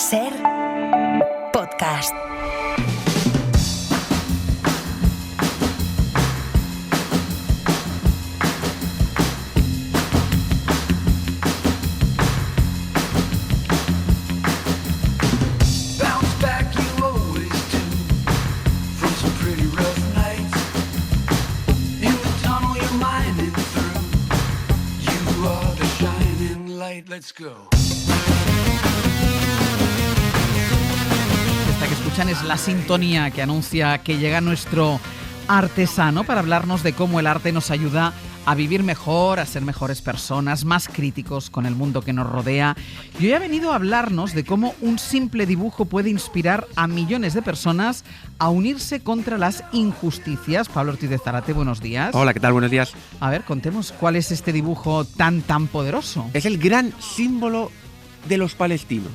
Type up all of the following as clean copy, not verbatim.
Ser podcast. Let's go. Esta que escuchan es la sintonía que anuncia que llega nuestro artesano para hablarnos de cómo el arte nos ayuda a vivir mejor, a ser mejores personas, más críticos con el mundo que nos rodea. Y hoy ha venido a hablarnos de cómo un simple dibujo puede inspirar a millones de personas a unirse contra las injusticias. Pablo Ortiz de Zárate, buenos días. Hola, ¿qué tal? Buenos días. A ver, contemos cuál es este dibujo tan poderoso. Es el gran símbolo de los palestinos.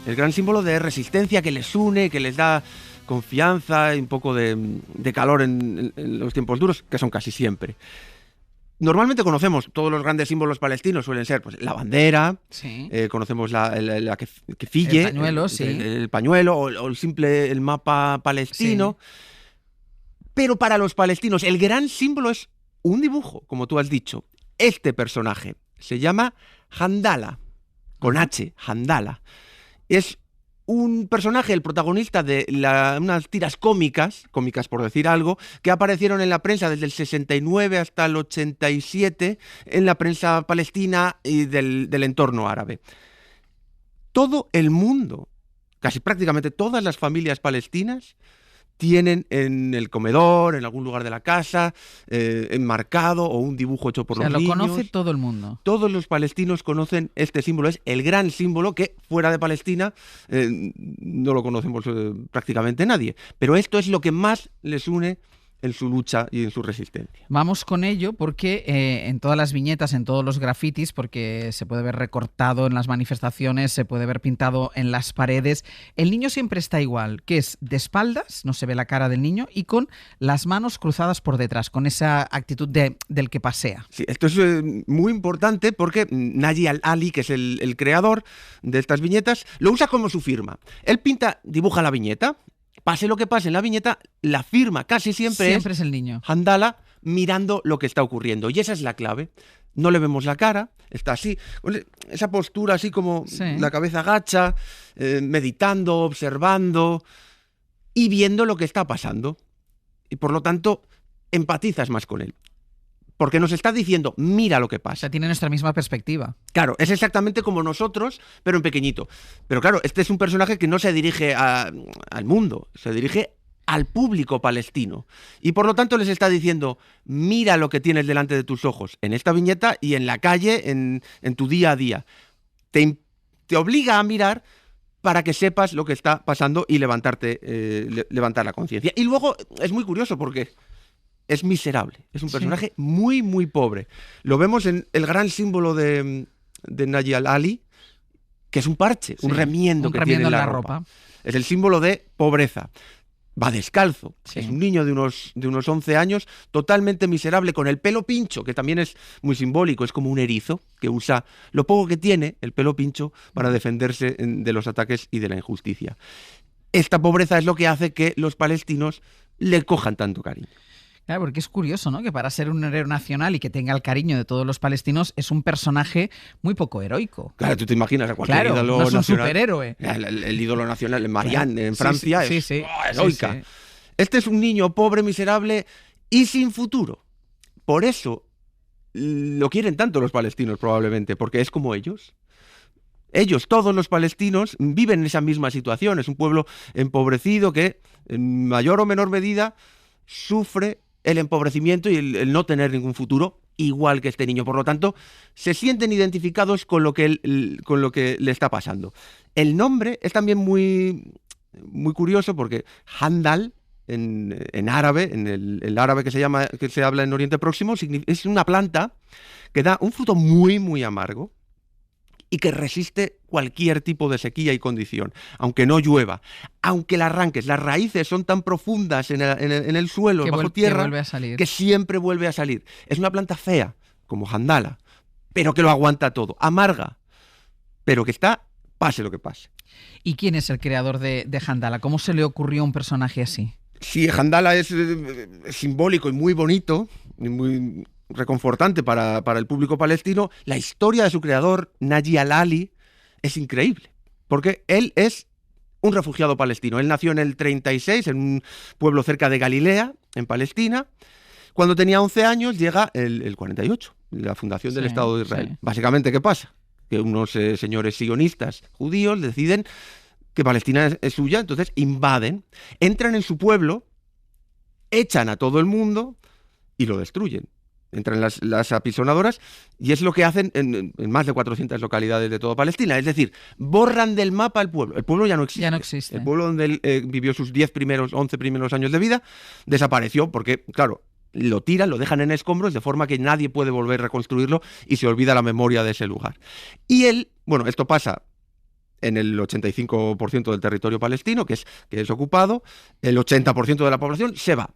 El gran símbolo de resistencia que les une, que les da confianza y un poco de calor en los tiempos duros, que son casi siempre. Normalmente conocemos todos los grandes símbolos palestinos, suelen ser pues, la bandera, sí. Conocemos la kefille, el pañuelo, sí. el pañuelo o el mapa palestino. Sí. Pero para los palestinos el gran símbolo es un dibujo, como tú has dicho. Este personaje se llama Handala, con H, Handala. Es un personaje, el protagonista de unas tiras cómicas por decir algo, que aparecieron en la prensa desde el 69 hasta el 87, en la prensa palestina y del entorno árabe. Todo el mundo, casi prácticamente todas las familias palestinas, tienen en el comedor, en algún lugar de la casa, enmarcado o un dibujo hecho por los niños. Lo conoce todo el mundo. Todos los palestinos conocen este símbolo. Es el gran símbolo que fuera de Palestina no lo conocemos prácticamente nadie. Pero esto es lo que más les une en su lucha y en su resistencia. Vamos con ello porque en todas las viñetas, en todos los grafitis, porque se puede ver recortado en las manifestaciones, se puede ver pintado en las paredes, el niño siempre está igual, que es de espaldas, no se ve la cara del niño, y con las manos cruzadas por detrás, con esa actitud del que pasea. Sí, esto es muy importante porque Naji Al-Ali, que es el creador de estas viñetas, lo usa como su firma. Él dibuja la viñeta. Pase lo que pase en la viñeta, la firma casi siempre es el niño. Handala mirando lo que está ocurriendo. Y esa es la clave. No le vemos la cara, está así, esa postura así como la cabeza agacha, meditando, observando y viendo lo que está pasando. Y por lo tanto, empatizas más con él. Porque nos está diciendo, mira lo que pasa. O sea, tiene nuestra misma perspectiva. Claro, es exactamente como nosotros, pero en pequeñito. Pero claro, este es un personaje que no se dirige al mundo, se dirige al público palestino. Y por lo tanto les está diciendo, mira lo que tienes delante de tus ojos, en esta viñeta y en la calle, en tu día a día. Te obliga a mirar para que sepas lo que está pasando y levantar la conciencia. Y luego es muy curioso porque es miserable, es un personaje muy, muy pobre. Lo vemos en el gran símbolo de Naji Al-Ali, que es un parche, un remiendo que tiene en la ropa. Es el símbolo de pobreza. Va descalzo, es un niño de unos 11 años, totalmente miserable, con el pelo pincho, que también es muy simbólico, es como un erizo que usa lo poco que tiene, el pelo pincho, para defenderse de los ataques y de la injusticia. Esta pobreza es lo que hace que los palestinos le cojan tanto cariño. Claro, porque es curioso, ¿no? Que para ser un héroe nacional y que tenga el cariño de todos los palestinos es un personaje muy poco heroico. Claro, tú te imaginas a cualquier ídolo no es un nacional. Superhéroe. El ídolo nacional, Marianne, en Francia, es heroica. Sí. Este es un niño pobre, miserable y sin futuro. Por eso lo quieren tanto los palestinos probablemente, porque es como ellos. Ellos, todos los palestinos, viven en esa misma situación. Es un pueblo empobrecido que, en mayor o menor medida, sufre el empobrecimiento y el no tener ningún futuro, igual que este niño. Por lo tanto, se sienten identificados con lo que le está pasando. El nombre es también muy, muy curioso porque Handal, en árabe, en el árabe que se habla en Oriente Próximo, es una planta que da un fruto muy, muy amargo y que resiste cualquier tipo de sequía y condición, aunque no llueva, aunque la arranques, las raíces son tan profundas en el suelo, bajo tierra, que siempre vuelve a salir. Es una planta fea, como Handala, pero que lo aguanta todo, amarga, pero que está pase lo que pase. ¿Y quién es el creador de Handala? ¿Cómo se le ocurrió un personaje así? Sí, Handala es simbólico y muy bonito, y muy reconfortante para el público palestino. La historia de su creador, Naji al-Ali, es increíble, porque él es un refugiado palestino. Él nació en el 36, en un pueblo cerca de Galilea, en Palestina. Cuando tenía 11 años llega el 48, la fundación del Estado de Israel. Sí. Básicamente, ¿qué pasa? Que unos señores sionistas judíos deciden que Palestina es suya, entonces invaden, entran en su pueblo, echan a todo el mundo y lo destruyen. Entran las apisonadoras y es lo que hacen en más de 400 localidades de toda Palestina. Es decir, borran del mapa el pueblo. El pueblo ya no existe. Ya no existe. El pueblo donde él vivió sus 11 primeros años de vida desapareció porque, claro, lo tiran, lo dejan en escombros de forma que nadie puede volver a reconstruirlo y se olvida la memoria de ese lugar. Y él, bueno, esto pasa en el 85% del territorio palestino, que es ocupado, el 80% de la población se va.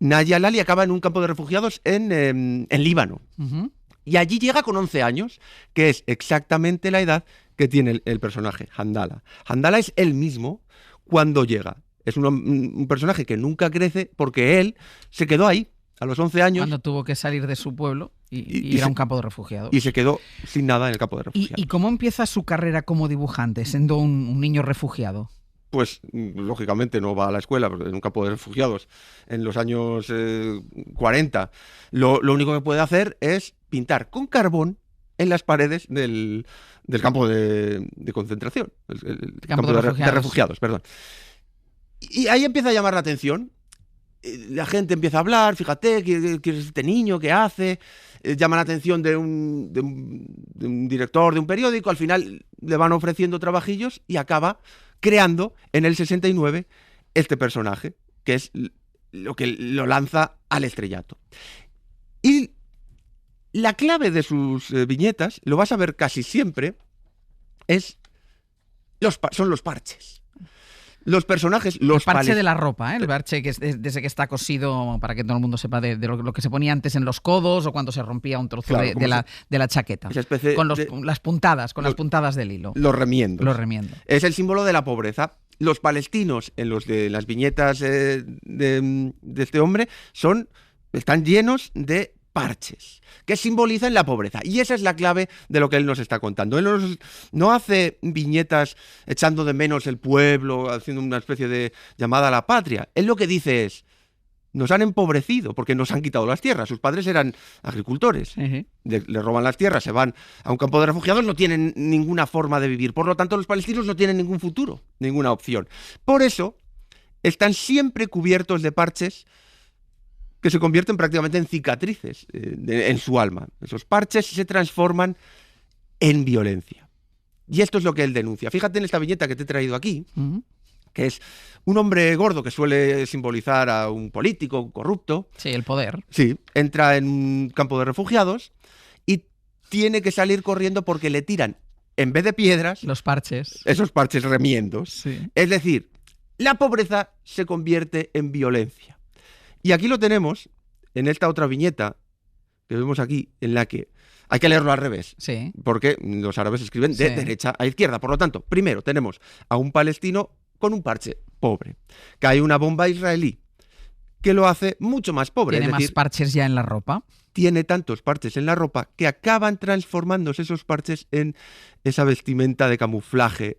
Naji al-Ali acaba en un campo de refugiados en Líbano. Uh-huh. Y allí llega con 11 años, que es exactamente la edad que tiene el personaje, Handala. Handala es él mismo cuando llega. Es un personaje que nunca crece porque él se quedó ahí a los 11 años. Cuando tuvo que salir de su pueblo y ir a un campo de refugiados. Y se quedó sin nada en el campo de refugiados. ¿Y cómo empieza su carrera como dibujante, siendo un niño refugiado? Pues lógicamente no va a la escuela, porque en un campo de refugiados en los años 40. Lo único que puede hacer es pintar con carbón en las paredes del campo de concentración, el campo de refugiados, perdón. Y ahí empieza a llamar la atención. La gente empieza a hablar, fíjate, ¿quién es este niño? ¿Qué hace? Llama la atención de un director de un periódico, al final le van ofreciendo trabajillos y acaba creando en el 69 este personaje, que es lo que lo lanza al estrellato. Y la clave de sus viñetas, lo vas a ver casi siempre, son los parches. Los personajes, el parche de la ropa, ¿eh? El parche que es desde que está cosido, para que todo el mundo sepa, de lo que se ponía antes en los codos o cuando se rompía un trozo de la chaqueta. Esa especie con las puntadas del hilo. Los remiendos. Los remiendos. Es el símbolo de la pobreza. Los palestinos, en las viñetas de este hombre, están llenos de parches que simbolizan la pobreza, y esa es la clave de lo que él nos está contando. Él no hace viñetas echando de menos el pueblo, haciendo una especie de llamada a la patria. Él lo que dice es: nos han empobrecido porque nos han quitado las tierras. Sus padres eran agricultores. Uh-huh. Le roban las tierras, se van a un campo de refugiados, no tienen ninguna forma de vivir. Por lo tanto, los palestinos no tienen ningún futuro, ninguna opción. Por eso están siempre cubiertos de parches que se convierten prácticamente en cicatrices en su alma. Esos parches se transforman en violencia. Y esto es lo que él denuncia. Fíjate en esta viñeta que te he traído aquí, uh-huh, que es un hombre gordo que suele simbolizar a un político corrupto. Sí, el poder. Sí, entra en un campo de refugiados y tiene que salir corriendo porque le tiran, en vez de piedras, los parches. Esos parches remiendos. Sí. Es decir, la pobreza se convierte en violencia. Y aquí lo tenemos, en esta otra viñeta que vemos aquí, en la que hay que leerlo al revés, sí, porque los árabes escriben de derecha a izquierda. Por lo tanto, primero tenemos a un palestino con un parche pobre, que hay una bomba israelí que lo hace mucho más pobre. Tiene más parches ya en la ropa. Tiene tantos parches en la ropa que acaban transformándose esos parches en esa vestimenta de camuflaje.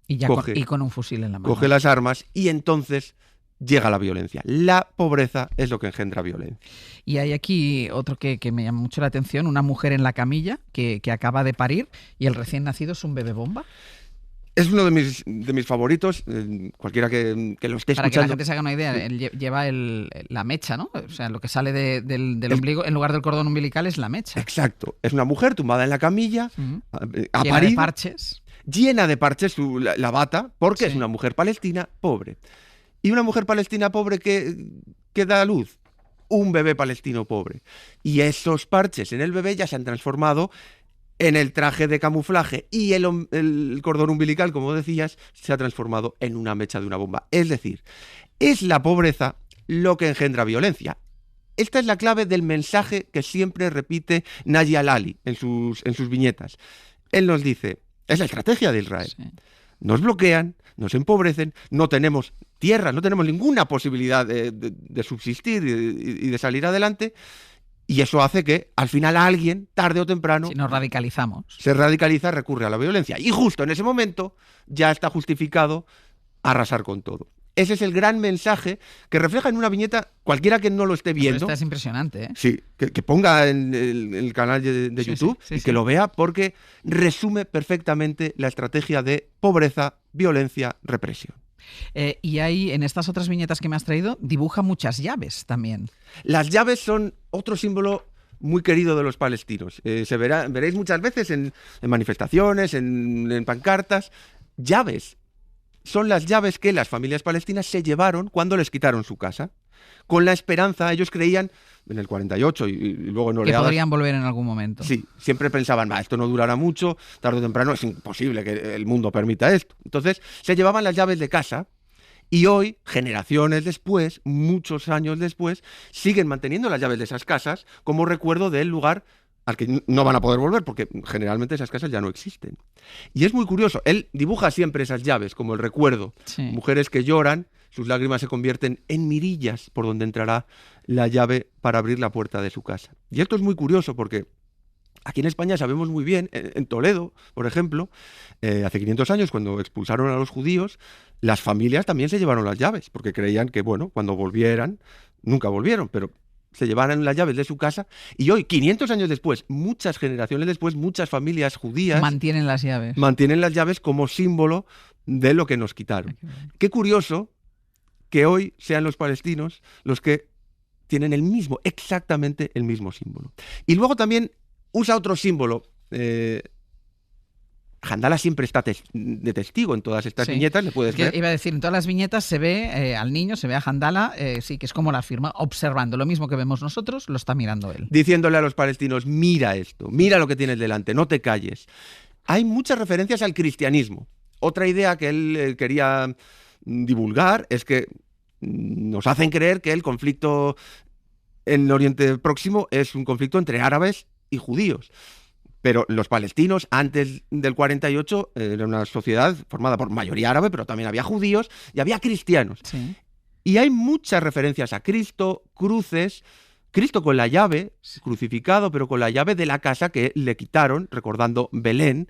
Y con un fusil en la mano. Coge las armas y entonces llega la violencia. La pobreza es lo que engendra violencia. Y hay aquí otro que me llama mucho la atención, una mujer en la camilla que acaba de parir y el recién nacido es un bebé bomba. Es uno de mis favoritos, cualquiera que lo esté escuchando. Para que la gente se haga una idea, él lleva la mecha, ¿no? O sea, lo que sale del ombligo, en lugar del cordón umbilical, es la mecha. Exacto. Es una mujer tumbada en la camilla, uh-huh, llena de parches. Llena de parches la bata, porque es una mujer palestina pobre. Y una mujer palestina pobre que da a luz un bebé palestino pobre. Y esos parches en el bebé ya se han transformado en el traje de camuflaje, y el cordón umbilical, como decías, se ha transformado en una mecha de una bomba. Es decir, es la pobreza lo que engendra violencia. Esta es la clave del mensaje que siempre repite Naji al-Ali en sus viñetas. Él nos dice: Es la estrategia de Israel. Sí. Nos bloquean, nos empobrecen, no tenemos tierra, no tenemos ninguna posibilidad de subsistir y de salir adelante. Y eso hace que al final alguien, tarde o temprano, Si nos radicalizamos. se radicaliza, recurre a la violencia. Y justo en ese momento ya está justificado arrasar con todo. Ese es el gran mensaje que refleja en una viñeta, cualquiera que no lo esté Pero viendo. esta es impresionante, ¿eh? Sí, que ponga en el canal de Sí, YouTube sí, y sí. que lo vea porque resume perfectamente la estrategia de pobreza, violencia, represión. Y hay, en estas otras viñetas que me has traído, dibuja muchas llaves también. Las llaves son otro símbolo muy querido de los palestinos. Veréis muchas veces en manifestaciones, en pancartas, llaves. Son las llaves que las familias palestinas se llevaron cuando les quitaron su casa. Con la esperanza, ellos creían, en el 48 y luego en Que oleadas... podrían volver en algún momento. Sí, siempre pensaban, esto no durará mucho, tarde o temprano es imposible que el mundo permita esto. Entonces se llevaban las llaves de casa y hoy, generaciones después, muchos años después, siguen manteniendo las llaves de esas casas como recuerdo del lugar al que no van a poder volver porque generalmente esas casas ya no existen. Y es muy curioso, él dibuja siempre esas llaves como el recuerdo. Sí. Mujeres que lloran, sus lágrimas se convierten en mirillas por donde entrará la llave para abrir la puerta de su casa. Y esto es muy curioso porque aquí en España sabemos muy bien, en Toledo, por ejemplo, hace 500 años, cuando expulsaron a los judíos, las familias también se llevaron las llaves, porque creían que, bueno, cuando volvieran, nunca volvieron, pero se llevaran las llaves de su casa. Y hoy, 500 años después, muchas generaciones después, muchas familias judías Mantienen las llaves. mantienen las llaves como símbolo de lo que nos quitaron. Qué curioso que hoy sean los palestinos los que tienen exactamente el mismo símbolo. Y luego también usa otro símbolo. Handala siempre está de testigo en todas estas Sí. viñetas, le puedes Que ver. iba a decir, en todas las viñetas se ve al niño, se ve a Handala, sí, que es como la firma, observando. Lo mismo que vemos nosotros, lo está mirando él. Diciéndole a los palestinos, mira esto, mira lo que tienes delante, no te calles. Hay muchas referencias al cristianismo. Otra idea que él quería divulgar es que nos hacen creer que el conflicto en Oriente Próximo es un conflicto entre árabes y judíos. Pero los palestinos, antes del 48, era una sociedad formada por mayoría árabe, pero también había judíos y había cristianos. Sí. Y hay muchas referencias a Cristo, cruces, Cristo con la llave, crucificado, pero con la llave de la casa que le quitaron, recordando Belén,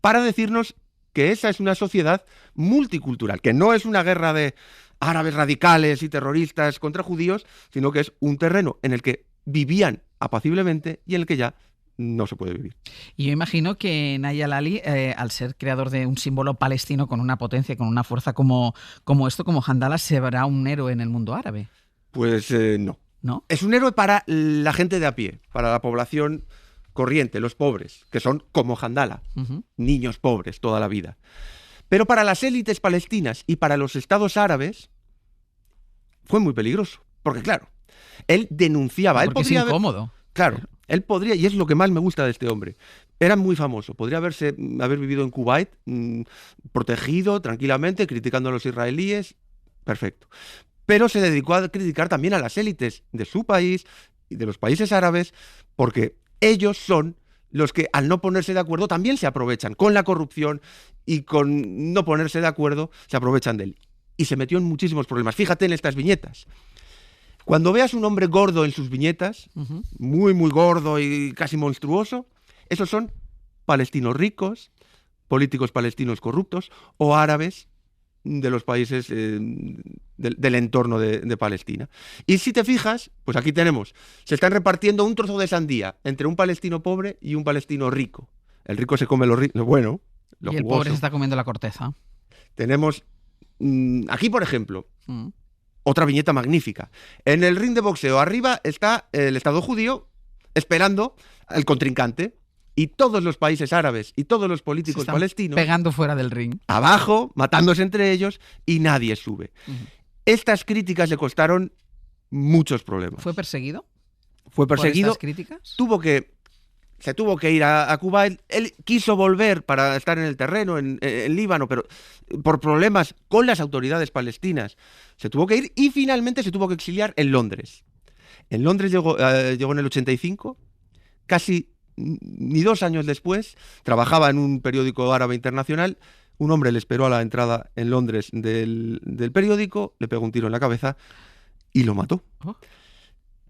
para decirnos que esa es una sociedad multicultural, que no es una guerra de árabes radicales y terroristas contra judíos, sino que es un terreno en el que vivían apaciblemente y en el que ya no se puede vivir. Y yo imagino que Naya Lali, al ser creador de un símbolo palestino con una potencia, con una fuerza como esto, como Handala, se verá un héroe en el mundo árabe, Pues no. ¿no? Es un héroe para la gente de a pie, para la población corriente, los pobres, que son como Handala, Ujú. niños pobres toda la vida. Pero para las élites palestinas y para los estados árabes fue muy peligroso, porque claro, él denunciaba, él Porque es podría haber- incómodo. Claro, él podría, y es lo que más me gusta de este hombre, era muy famoso, podría haber vivido en Kuwait, protegido tranquilamente, criticando a los israelíes, perfecto. Pero se dedicó a criticar también a las élites de su país y de los países árabes, porque ellos son los que al no ponerse de acuerdo también se aprovechan con la corrupción y con no ponerse de acuerdo se aprovechan de él. Y se metió en muchísimos problemas. Fíjate en estas viñetas. Cuando veas un hombre gordo en sus viñetas, Ujú. muy, muy gordo y casi monstruoso, esos son palestinos ricos, políticos palestinos corruptos o árabes de los países del entorno de Palestina. Y si te fijas, pues aquí tenemos, se están repartiendo un trozo de sandía entre un palestino pobre y un palestino rico. El rico se come lo bueno, lo Y el jugoso. pobre se está comiendo la corteza. Tenemos aquí, por ejemplo, Mm. otra viñeta magnífica. En el ring de boxeo arriba está el Estado judío esperando al contrincante y todos los países árabes y todos los Se políticos están palestinos pegando fuera del ring. abajo, matándose entre ellos y nadie sube. Ujú. Estas críticas le costaron muchos problemas. ¿Fue perseguido? Fue ¿Por perseguido, estas críticas? se tuvo que ir a Kuwait. Él quiso volver para estar en el terreno, en Líbano, pero por problemas con las autoridades palestinas se tuvo que ir y finalmente se tuvo que exiliar en Londres. En Londres llegó en el 85, casi ni 2 años después, trabajaba en un periódico árabe internacional, un hombre le esperó a la entrada en Londres del periódico, le pegó un tiro en la cabeza y lo mató.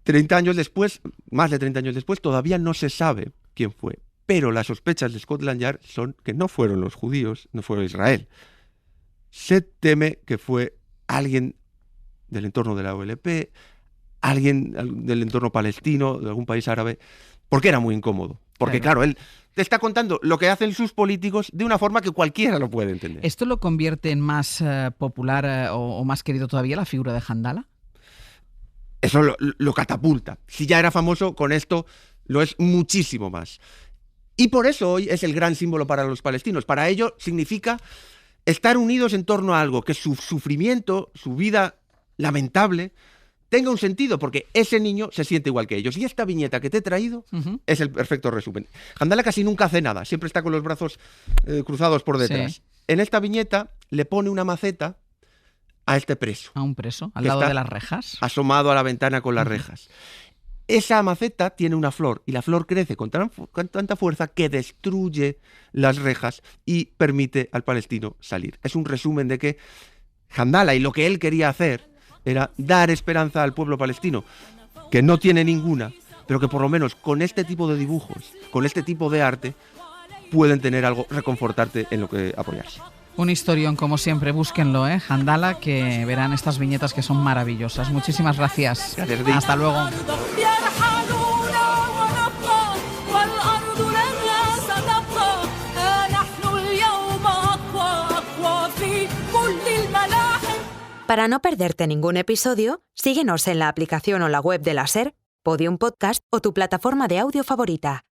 30 años después, más de 30 años después, todavía no se sabe quién fue. Pero las sospechas de Scotland Yard son que no fueron los judíos, no fue Israel. Se teme que fue alguien del entorno de la OLP, alguien del entorno palestino, de algún país árabe, porque era muy incómodo. Porque claro, él te está contando lo que hacen sus políticos de una forma que cualquiera lo puede entender. ¿Esto lo convierte en más popular o más querido todavía la figura de Handala? Eso lo catapulta. Si ya era famoso, con esto lo es muchísimo más. Y por eso hoy es el gran símbolo para los palestinos. Para ellos significa estar unidos en torno a algo, que su sufrimiento, su vida lamentable, tenga un sentido, porque ese niño se siente igual que ellos. Y esta viñeta que te he traído es el perfecto resumen. Handala casi nunca hace nada, siempre está con los brazos cruzados por detrás. Sí. En esta viñeta le pone una maceta a este preso. A un preso, al lado de las rejas. Asomado a la ventana con las rejas. Esa maceta tiene una flor y la flor crece con tanta fuerza que destruye las rejas y permite al palestino salir. Es un resumen de que Handala y lo que él quería hacer era dar esperanza al pueblo palestino, que no tiene ninguna, pero que por lo menos con este tipo de dibujos, con este tipo de arte, pueden tener algo reconfortarte en lo que apoyarse. Un historión, como siempre, búsquenlo, Handala, que verán estas viñetas que son maravillosas. Muchísimas gracias. Gracias. Hasta luego. Para no perderte ningún episodio, síguenos en la aplicación o la web de la SER, Podium Podcast o tu plataforma de audio favorita.